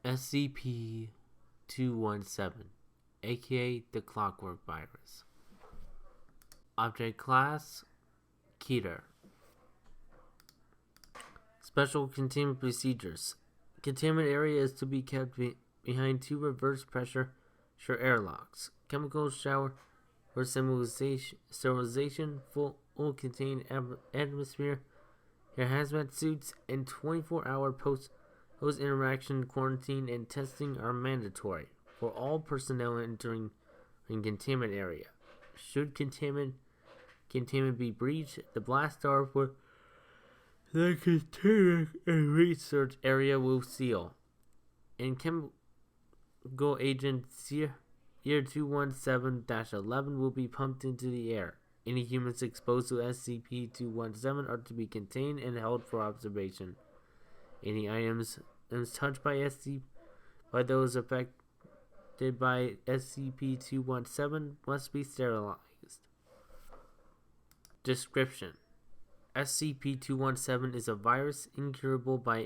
SCP-217, AKA The Clockwork Virus. Object Class Keter. Special Containment Procedures. Containment area is to be kept behind 2 reverse pressure airlocks. Chemical shower or sterilization, full contained atmosphere, your hazmat suits, and 24-hour post-interaction quarantine and testing are mandatory for all personnel entering containment area. Should containment be breached, the blast door for the containment and research area will seal, and chemical agent year 217-11 will be pumped into the air. Any humans exposed to SCP-217 are to be contained and held for observation. Any items touched by those affected by SCP-217 must be sterilized. Description: SCP-217 is a virus incurable by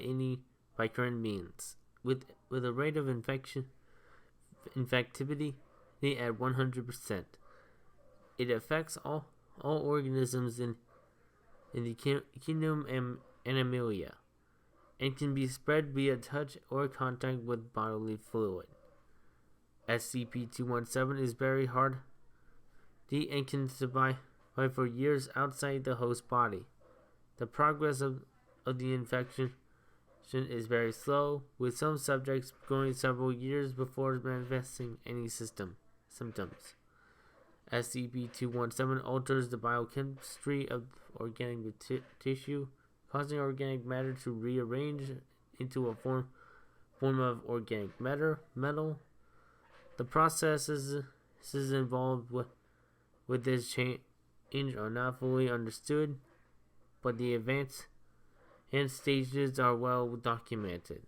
current means, with a rate of infectivity at 100%. It affects all organisms in the kingdom Animalia, and can be spread via touch or contact with bodily fluid. SCP-217 is very hardy and can survive for years outside the host body. The progress of the infection is very slow, with some subjects going several years before manifesting any symptoms. SCP-217 alters the biochemistry of organic tissue, causing organic matter to rearrange into a form of organic metal. The processes involved with this change are not fully understood, but the advanced stages are well documented.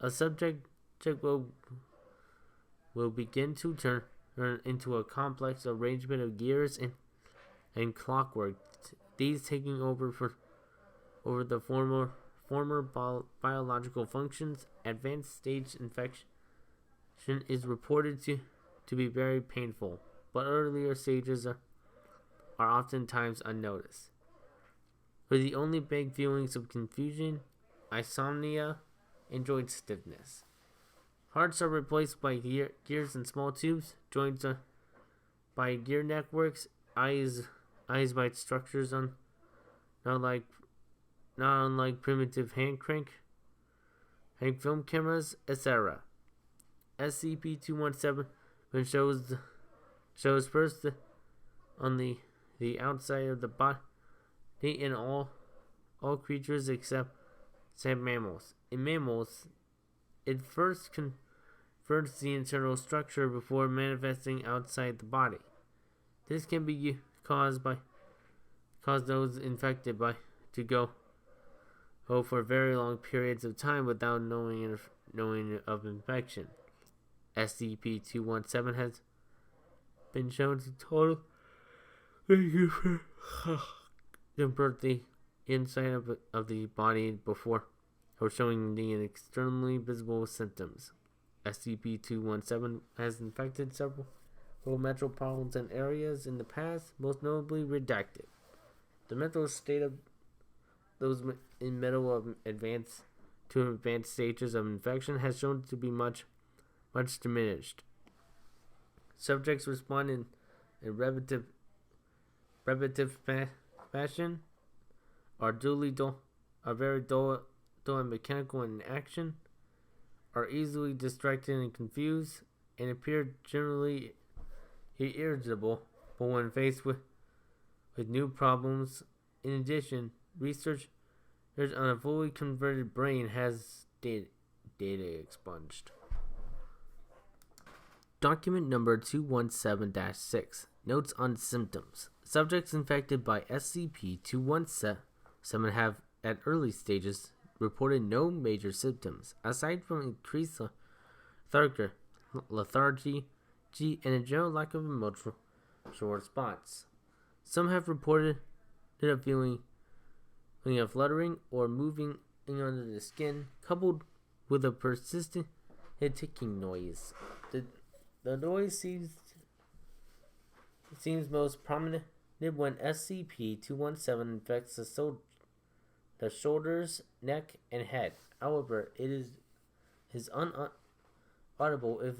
A subject will begin to turn into a complex arrangement of gears and clockwork, these taking over the former biological functions. Advanced stage infection is reported to be very painful, but earlier stages are oftentimes unnoticed, with the only big feelings of confusion, insomnia, and joint stiffness. Hearts are replaced by gears and small tubes, joints by gear networks, eyes by structures not unlike primitive hand crank film cameras, etc. SCP-217 shows first on the outside of the body in all creatures except mammals. In mammals, it first converts the internal structure before manifesting outside the body. This can be cause those infected to go for very long periods of time without knowing of infection. SCP-217 has been shown to totally convert the inside of the body before showing the externally visible symptoms. SCP-217 has infected several metropolitan areas in the past, most notably Redacted. The mental state of those in middle of advanced stages of infection has shown to be much diminished. Subjects respond in repetitive fashion, are very dull and mechanical in action, are easily distracted and confused, and appear generally irritable but when faced with new problems. In addition, research on a fully converted brain has data expunged. Document number 217-6. Notes on symptoms. Subjects infected by SCP-217 have, at early stages, reported no major symptoms, aside from increased lethargy and a general lack of emotional response. Some have reported a feeling of fluttering or moving under the skin, coupled with a persistent ticking noise. The noise seems most prominent when SCP-217 infects the shoulders, neck, and head. However, it is unaudible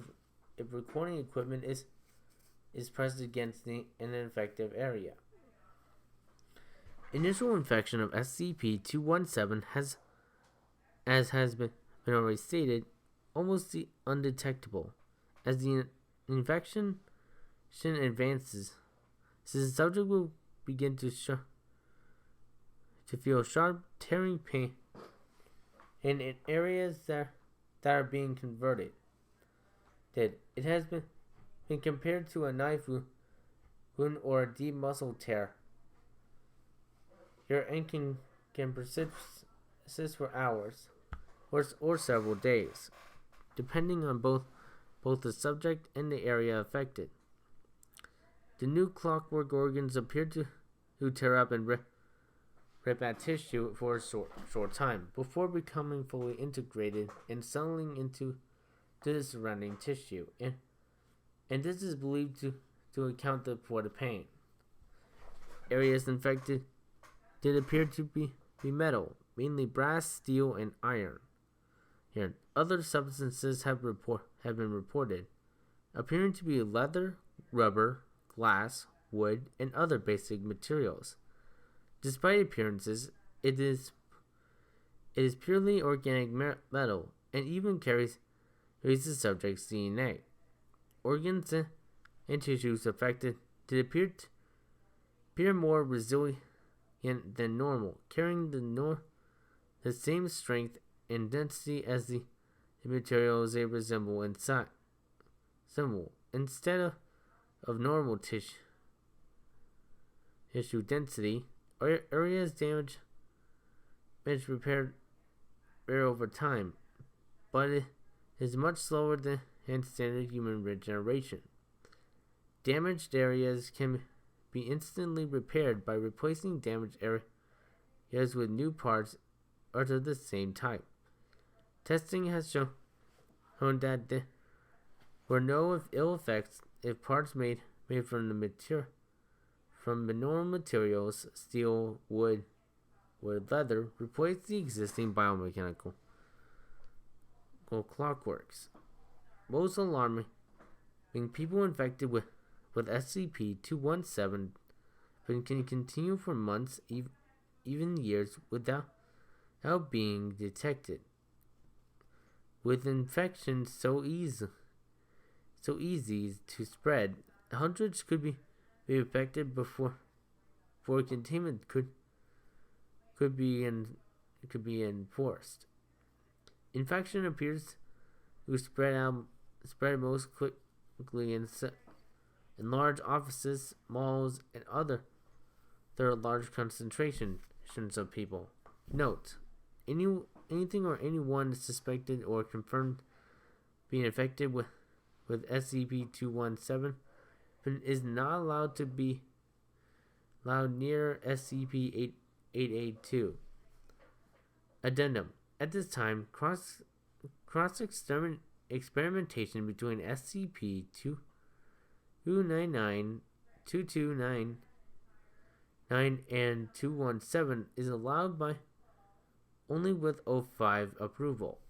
if recording equipment is pressed against an infected area. Initial infection of SCP-217 as has been already stated, almost undetectable. As the infection advances, the subject will begin to feel sharp, tearing pain in areas that are being converted. It has been compared to a knife wound or a deep muscle tear. Your ache can persist for hours or several days, depending on both the subject and the area affected. The new clockwork organs appear to tear up and rip at tissue for a short time before becoming fully integrated and settling into the surrounding tissue, and this is believed to account for the pain. Areas infected did appear to be metal, mainly brass, steel, and iron. Here, other substances have been reported, appearing to be leather, rubber, glass, wood, and other basic materials. Despite appearances, it is purely organic metal and even carries the subject's DNA. Organs and tissues affected did appear more resilient than normal, carrying the same strength and density as the materials they resemble inside. Instead of normal tissue density, areas damaged repair over time, but it is much slower than standard human regeneration. Damaged areas can be instantly repaired by replacing damaged areas with new parts of the same type. Testing has shown that there were no ill effects if parts made from normal materials, steel, wood, leather, replaced the existing biomechanical clockworks. Most alarming, people infected with SCP-217 can continue for months, even years, without being detected. With infections so easy to spread, hundreds could be affected before containment could be enforced. Infection appears to spread most quickly in large offices, malls, and other large concentrations of people. Note: anything or anyone suspected or confirmed being infected with SCP-217 is not allowed to be near SCP-882. Addendum: at this time, cross experimentation between SCP-299, 2299, and 217 is allowed only with O5 approval.